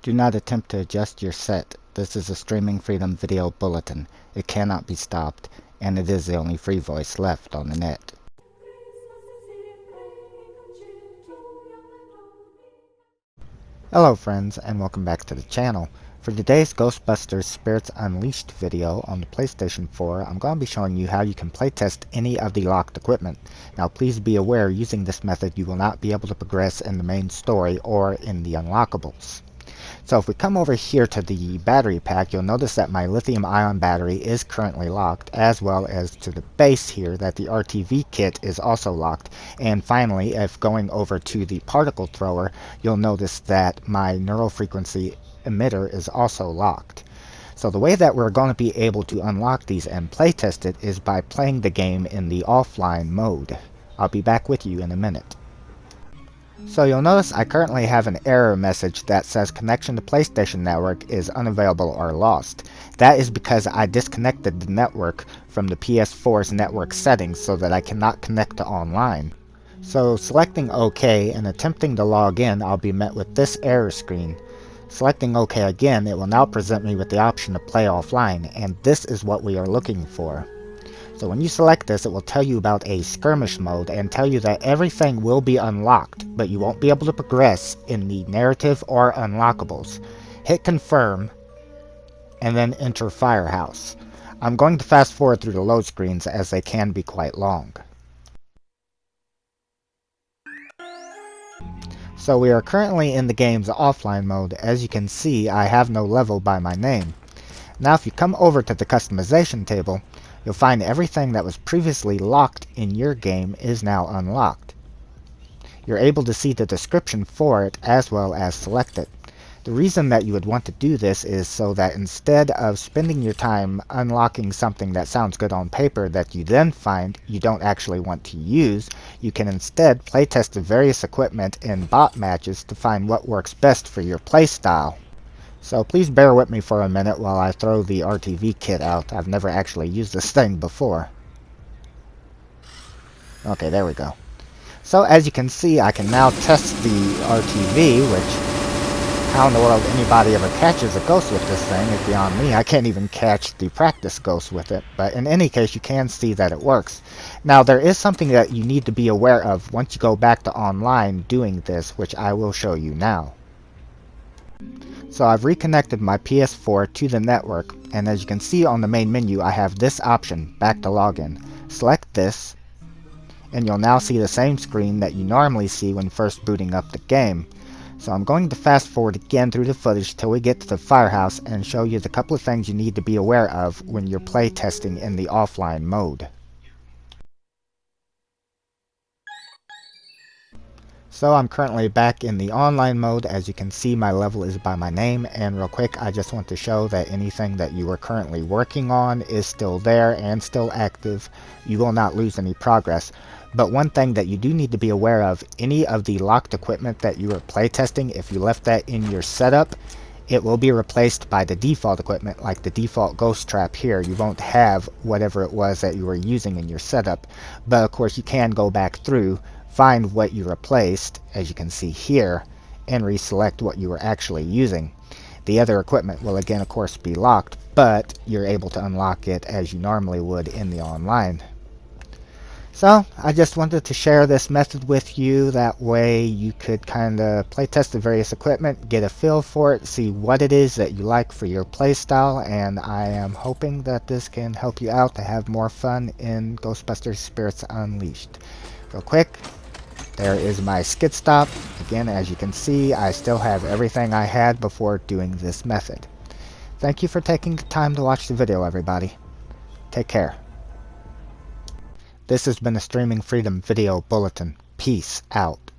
Do not attempt to adjust your set. This is a Streaming Freedom video bulletin. It cannot be stopped, and it is the only free voice left on the net. Hello friends, and welcome back to the channel. For today's Ghostbusters Spirits Unleashed video on the PlayStation 4, I'm going to be showing you how you can playtest any of the locked equipment. Now please be aware, using this method you will not be able to progress in the main story or in the unlockables. So if we come over here to the battery pack, you'll notice that my lithium-ion battery is currently locked, as well as to the base here that the RTV kit is also locked. And finally, if going over to the particle thrower, you'll notice that my neural frequency emitter is also locked. So the way that we're going to be able to unlock these and playtest it is by playing the game in the offline mode. I'll be back with you in a minute. So you'll notice I currently have an error message that says connection to PlayStation Network is unavailable or lost. That is because I disconnected the network from the PS4's network settings so that I cannot connect to online. So selecting OK and attempting to log in, I'll be met with this error screen. Selecting OK again, it will now present me with the option to play offline, and this is what we are looking for. So when you select this, it will tell you about a skirmish mode and tell you that everything will be unlocked, but you won't be able to progress in the narrative or unlockables. Hit confirm and then enter Firehouse. I'm going to fast forward through the load screens as they can be quite long. So we are currently in the game's offline mode. As you can see, I have no level by my name. Now if you come over to the customization table, you'll find everything that was previously locked in your game is now unlocked. You're able to see the description for it as well as select it. The reason that you would want to do this is so that instead of spending your time unlocking something that sounds good on paper that you then find you don't actually want to use, you can instead playtest the various equipment in bot matches to find what works best for your playstyle. So please bear with me for a minute while I throw the RTV kit out. I've never actually used this thing before. Okay, there we go. So as you can see, I can now test the RTV, which how in the world anybody ever catches a ghost with this thing is beyond me. I can't even catch the practice ghost with it, but in any case you can see that it works. Now there is something that you need to be aware of once you go back to online doing this, which I will show you now. So I've reconnected my PS4 to the network, and as you can see on the main menu I have this option, back to login. Select this, and you'll now see the same screen that you normally see when first booting up the game. So I'm going to fast forward again through the footage till we get to the Firehouse and show you the couple of things you need to be aware of when you're playtesting in the offline mode. So I'm currently back in the online mode. As you can see, my level is by my name, and real quick I just want to show that anything that you are currently working on is still there and still active. You will not lose any progress. But one thing that you do need to be aware of, any of the locked equipment that you are playtesting, if you left that in your setup, it will be replaced by the default equipment, like the default ghost trap here. You won't have whatever it was that you were using in your setup, but of course you can go back through, find what you replaced, as you can see here, and reselect what you were actually using. The other equipment will again of course be locked, but you're able to unlock it as you normally would in the online. So I just wanted to share this method with you, that way you could kind of playtest the various equipment, get a feel for it, see what it is that you like for your playstyle, and I am hoping that this can help you out to have more fun in Ghostbusters Spirits Unleashed. Real quick, there is my skid stop. Again, as you can see, I still have everything I had before doing this method. Thank you for taking the time to watch the video, everybody. Take care. This has been a Streaming Freedom video bulletin. Peace out.